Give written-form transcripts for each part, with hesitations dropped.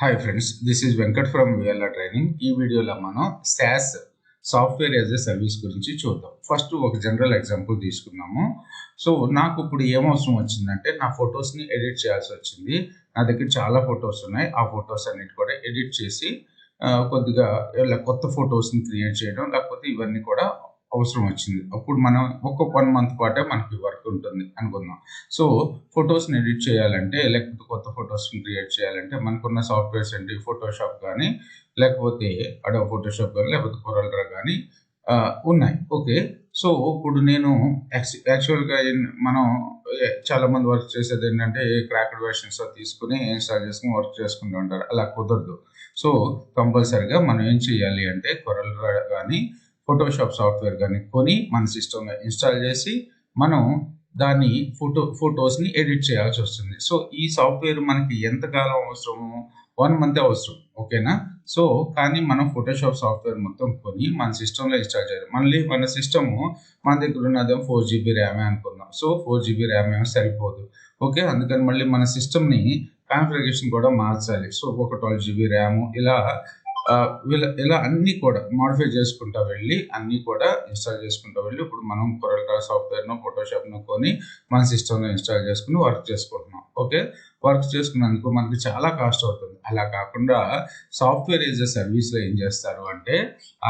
Hi friends, this is Venkat from VLA Training. ఈ వీడియోలో మనం SaaS software as a service గురించి చూద్దాం. ఫస్ట్ ఒక జనరల్ ఎగ్జాంపుల్ తీసుకుందాము. సో నాకు ఇప్పుడు ఏమవసరం వచ్చిందంటే నా ఫొటోస్ని ఎడిట్ చేయాల్సి వచ్చింది. నా దగ్గర చాలా ఫొటోస్ ఉన్నాయి. ఆ ఫొటోస్ అన్నిటి కూడా ఎడిట్ చేసి కొద్దిగా ఇలా కొత్త ఫొటోస్ని క్రియేట్ చేయడం లేకపోతే ఇవన్నీ కూడా అవసరం వచ్చింది. అప్పుడు మనం ఒక 1 month పాటే మనకి వర్క్ ఉంటుంది అనుకుందాం. సో ఫొటోస్ని ఎడిట్ చేయాలంటే లేకపోతే కొత్త ఫొటోస్ని క్రియేట్ చేయాలంటే మనకున్న సాఫ్ట్వేర్స్ ఏంటి, ఫోటోషాప్ కానీ లేకపోతే అడోబ్ ఫోటోషాప్ కానీ లేకపోతే కొరల్ డ్రా కానీ ఉన్నాయి. ఓకే, సో ఇప్పుడు నేను యాక్చువల్గా మనం చాలామంది వర్క్ చేసేది ఏంటంటే క్రాక్డ్ వెర్షన్స్ తీసుకుని ఇన్స్టాల్ చేసుకుని వర్క్ చేసుకుంటూ ఉంటారు. అలా కుదరదు. సో కంపల్సరీగా మనం ఏం చేయాలి అంటే కొరల్ డ్రా కానీ ఫోటోషాప్ సాఫ్ట్వేర్ కానీ కొని మన సిస్టంలో ఇన్స్టాల్ చేసి మనం దాన్ని ఫొటోస్ని ఎడిట్ చేయాల్సి వస్తుంది. సో ఈ సాఫ్ట్వేర్ మనకి ఎంతకాలం అవసరము? 1 month అవసరం. ఓకేనా? సో కానీ మనం ఫోటోషాప్ సాఫ్ట్వేర్ మొత్తం కొని మన సిస్టంలో ఇన్స్టాల్ చేయాలి. మళ్ళీ మన సిస్టము మన దగ్గర ఉన్నదేమో 4 GB ర్యామే అనుకుందాం. సో 4 GB ర్యామ్ ఏమో సరిపోదు. ఓకే, అందుకని మళ్ళీ మన సిస్టమ్ని కాన్ఫిగరేషన్ కూడా మార్చాలి. సో ఒక 12 GB ర్యాము ఇలా అన్నీ కూడా మాడిఫై చేసుకుంటా వెళ్ళి అన్నీ కూడా ఇన్స్టాల్ చేసుకుంటా వెళ్ళి ఇప్పుడు మనం కొరల్ డ్రా సాఫ్ట్వేర్ను ఫోటోషాప్ను కొని మన సిస్టంలో ఇన్స్టాల్ చేసుకుని వర్క్ చేసుకుంటున్నాం. ఓకే, వర్క్ చేసుకున్నందుకు మనకి చాలా కాస్ట్ అవుతుంది. అలా కాకుండా సాఫ్ట్వేర్ యాజ్ ఎ సర్వీస్లో ఏం చేస్తారు అంటే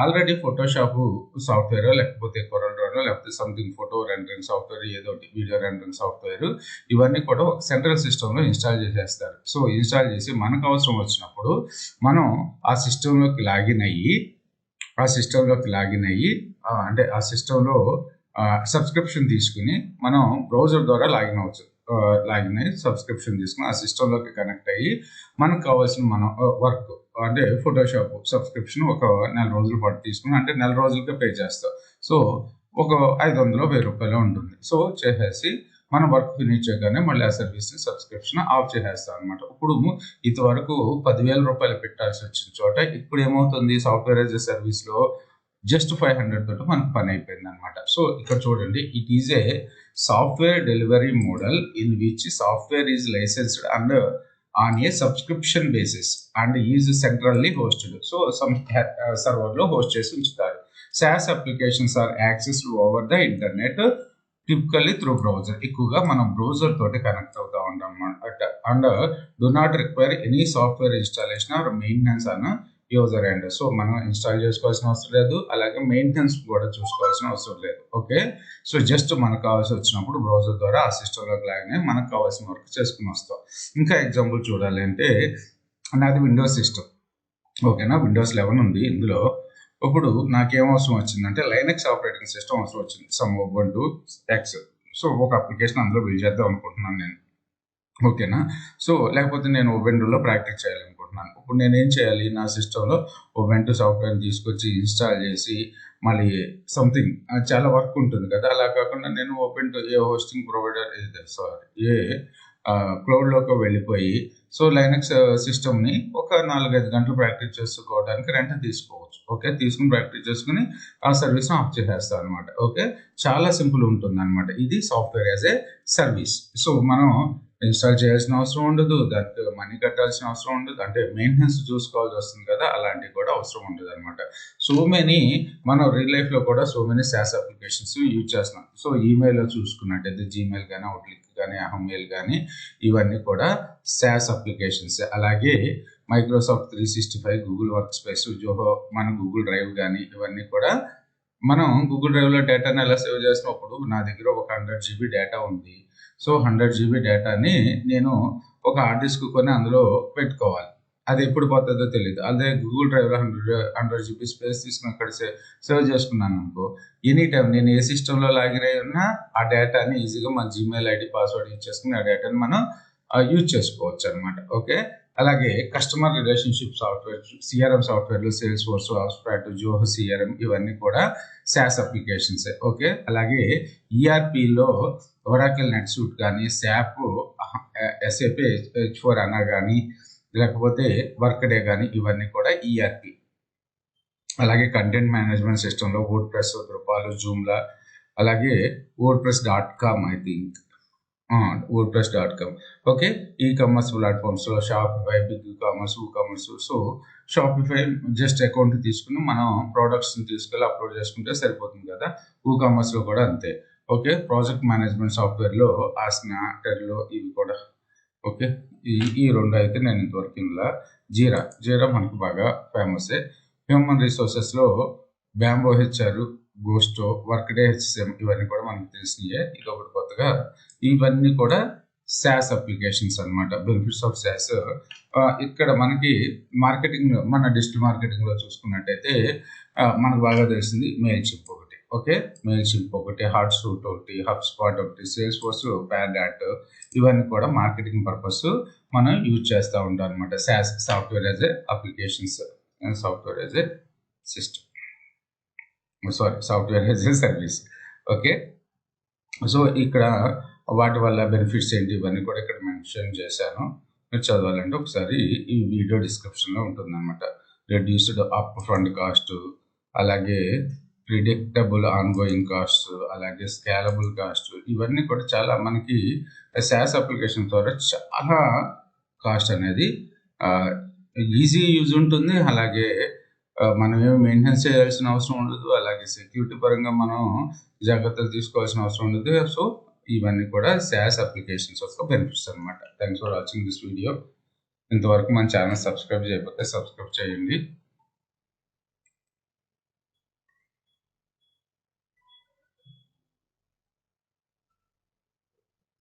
ఆల్రెడీ ఫోటోషాప్ సాఫ్ట్వేర్ లేకపోతే కొరల్ డ్రానో లేకపోతే సంథింగ్ ఫోటో రెండరింగ్ సాఫ్ట్వేర్ ఏదో వీడియో రెండరింగ్ సాఫ్ట్వేర్ ఇవన్నీ కూడా ఒక సెంట్రల్ సిస్టంలో ఇన్స్టాల్ చేసేస్తారు. సో ఇన్స్టాల్ చేసి మనకు అవసరం వచ్చినప్పుడు మనం ఆ సిస్టంలోకి లాగిన్ అయ్యి అంటే ఆ సిస్టంలో సబ్స్క్రిప్షన్ తీసుకుని మనం బ్రౌజర్ ద్వారా లాగిన్ అయ్యి సబ్స్క్రిప్షన్ తీసుకుని ఆ సిస్టంలోకి కనెక్ట్ అయ్యి మనకు కావాల్సిన మనం వర్క్ అంటే ఫోటోషాప్ సబ్స్క్రిప్షన్ ఒక 4 రోజుల పాటు తీసుకుని అంటే 4 రోజులకే పే చేస్తాం. సో ఒక 500-1000 ఉంటుంది. సో చేసేసి మన వర్క్ ఫినిష్ చేయగానే మళ్ళీ ఆ సర్వీస్ని సబ్స్క్రిప్షన్ ఆఫ్ చేసేస్తాం అనమాట. ఇప్పుడు ఇంతవరకు 10,000 రూపాయలు పెట్టాల్సి వచ్చిన చోట ఇప్పుడు ఏమవుతుంది, సాఫ్ట్వేర్ యాజ్ ఎ సర్వీస్లో జస్ట్ 500 తోటి మనకు పని అయిపోయింది అనమాట. సో ఇక్కడ చూడండి, it is a software delivery model in which software is licensed and on a subscription basis and is centrally hosted. So సర్వర్లో హోస్ట్ చేసి ఉంచుతారు. SaaS applications are accessed over the internet typically through browser. ఎక్కువగా మనం browser తోటి connect అవుతూ ఉంటాం అనమాట. And do not require any software installation or maintenance అన్న యూజర్ ఎండ్. సో మనం ఇన్స్టాల్ చేసుకోవాల్సిన అవసరం లేదు, అలాగే మెయింటెనెన్స్ కూడా చూసుకోవాల్సిన అవసరం లేదు. ఓకే, సో జస్ట్ మనకు కావాల్సి వచ్చినప్పుడు బ్రౌజర్ ద్వారా ఆ సిస్టంలోకి లాగిన మనకు కావాల్సిన వర్క్ చేసుకుని వస్తాం. ఇంకా ఎగ్జాంపుల్ చూడాలి అంటే నాది విండోస్ సిస్టమ్. ఓకేనా, విండోస్ 11 ఉంది. ఇందులో ఇప్పుడు నాకేం అవసరం వచ్చిందంటే లైనక్స్ ఆపరేటింగ్ సిస్టమ్ అవసరం వచ్చింది, సమ్ ఉబుంటు ఎక్స్. సో ఒక అప్లికేషన్ అందులో బిల్డ్ చేద్దాం అనుకుంటున్నాను నేను. ఓకేనా, సో లేకపోతే నేను ఉబుంటులో ప్రాక్టీస్ చేయాలనుకుంటున్నాను. ఇప్పుడు నేను ఏం చేయాలి, నా సిస్టంలో ఉబుంటు సాఫ్ట్వేర్ తీసుకొచ్చి ఇన్స్టాల్ చేసి మళ్ళీ సంథింగ్ చాలా వర్క్ ఉంటుంది కదా. అలా కాకుండా నేను ఉబుంటు ఏ హోస్టింగ్ ప్రొవైడర్ ఏ క్లౌడ్లోకి వెళ్ళిపోయి సో లైనక్స్ సిస్టమ్ని ఒక 4-5 గంటలు ప్రాక్టీస్ చేసుకోవడానికి రెంట్ తీసుకోవచ్చు. ఓకే, తీసుకుని ప్రాక్టీస్ చేసుకుని ఆ సర్వీస్ని ఆఫ్ చేసేస్తాం అనమాట. ఓకే, చాలా సింపుల్ ఉంటుంది అనమాట. ఇది software as a service. So మనం ఇన్స్టాల్ చేయాల్సిన అవసరం ఉండదు, దానికి మనీ కట్టాల్సిన అవసరం ఉండదు, అంటే మెయింటెనెన్స్ చూసుకోవాల్సి వస్తుంది కదా, అలాంటివి కూడా అవసరం ఉండదు అనమాట. సో మెనీ మనం రియల్ లైఫ్లో కూడా so many SaaS applications use చేస్తున్నాం. సో ఈమెయిల్లో చూసుకున్నట్టయితే జీమెయిల్ కానీ అవుట్లుక్ కానీ మెయిల్ కానీ ఇవన్నీ కూడా SaaS అప్లికేషన్స్. అలాగే Microsoft 365, Google work space, Zoho, మన గూగుల్ డ్రైవ్ కానీ ఇవన్నీ కూడా మనం గూగుల్ డ్రైవ్లో డేటాని ఎలా సేవ్ చేసినప్పుడు నా దగ్గర ఒక 100 GB డేటా ఉంది. సో 100 GB డేటాని నేను ఒక హార్డ్ డిస్క్ కొని అందులో పెట్టుకోవాలి. అది ఎప్పుడు పోతుందో తెలియదు. అదే గూగుల్ డ్రైవ్లో 100 GB స్పేస్ తీసుకుని అక్కడ సేవ్ చేసుకున్నాను అనుకో, ఎనీ టైం నేను ఏ సిస్టంలో లాగిన్ అయి ఉన్నా ఆ డేటాని ఈజీగా మన జీమెయిల్ ఐడి పాస్వర్డ్ యూజ్ చేసుకుని ఆ డేటాని మనం యూజ్ చేసుకోవచ్చు అనమాట. ఓకే, అలాగే కస్టమర్ రిలేషన్షిప్ సాఫ్ట్వేర్, CRM సాఫ్ట్వేర్లు sales force, hotspot, Zoho CRM ఇవన్నీ కూడా SaaS అప్లికేషన్స్. ఓకే, అలాగే ERPలో ఒరాకిల్ నెట్సూట్ కానీ SAP SAP H4 అనా కానీ లేకపోతే వర్క్డే కానీ ఇవన్నీ కూడా ERP. అలాగే కంటెంట్ మేనేజ్మెంట్ సిస్టంలో వర్డ్ ప్రెస్, ద్రుపాలు, జూమ్లా, అలాగే WordPress.com I think wordpress.com. Okay, e commerce ప్లాట్ఫామ్స్లో Shopify, BigCommerce, commerce. So Shopify just account తీసుకుని మనం ప్రోడక్ట్స్ని తీసుకెళ్ళి అప్లోడ్ చేసుకుంటే సరిపోతుంది కదా. కామర్స్లో కూడా అంతే. ఓకే, ప్రాజెక్ట్ మేనేజ్మెంట్ సాఫ్ట్వేర్లో ఆస్నా, టెర్లో ఇవి కూడా. ఓకే, ఈ రెండు అయితే నేను ఇంతవరకు ఇలా. జీరా మనకు బాగా ఫేమసే. హ్యూమన్ రిసోర్సెస్లో Bamboo HR, Gusto, Workday HCM ఇవన్నీ కూడా మనకు తెలిసినాయే. ఇది ఒకటి కొత్తగా. ఇవన్నీ కూడా సాస్ అప్లికేషన్స్ అన్నమాట. Benefits of SaaS. ఇక్కడ మనకి మార్కెటింగ్, మన డిజిటల్ మార్కెటింగ్లో చూసుకున్నట్టయితే మనకు బాగా తెలిసింది మెయిల్చిప్ ఒకటి. ఓకే, మెయిల్చిప్ ఒకటి, హాట్సూట్ ఒకటి, హబ్స్పాట్ ఒకటి, సేల్స్ ఫోర్స్, ప్యాడాట్ ఇవన్నీ కూడా మార్కెటింగ్ పర్పస్ మనం యూజ్ చేస్తూ ఉంటాం అనమాట. Sauce, software as a applications, software as a system, software as a service. Okay, so ఇక్కడ వాటి వల్ల బెనిఫిట్స్ ఏంటి ఇవన్నీ కూడా ఇక్కడ మెన్షన్ చేశాను. మీరు చదవాలంటే ఒకసారి ఈ వీడియో డిస్క్రిప్షన్లో ఉంటుందన్నమాట. రెడ్యూస్డ్ అప్ ఫ్రంట్ కాస్ట్, అలాగే ప్రిడిక్టబుల్ ఆన్గోయింగ్ కాస్ట్, అలాగే స్కేలబుల్ కాస్ట్, ఇవన్నీ కూడా చాలా మనకి సాస్ అప్లికేషన్ ద్వారా చాలా కాస్ట్ అనేది ఈజీ యూజ్ ఉంటుంది. అలాగే మనం ఏమి మెయింటెనెన్స్ చేయాల్సిన అవసరం ఉండదు. అలాగే సెక్యూరిటీ పరంగా మనం జాగ్రత్తలు తీసుకోవాల్సిన అవసరం ఉండదు. సో ఇవన్నీ కూడా సాస్ అప్లికేషన్స్ యొక్క బెనిఫిట్స్ అనమాట. Thanks for watching this video. ఇంతవరకు మన ఛానల్ సబ్స్క్రైబ్ చేయకపోతే సబ్స్క్రైబ్ చేయండి.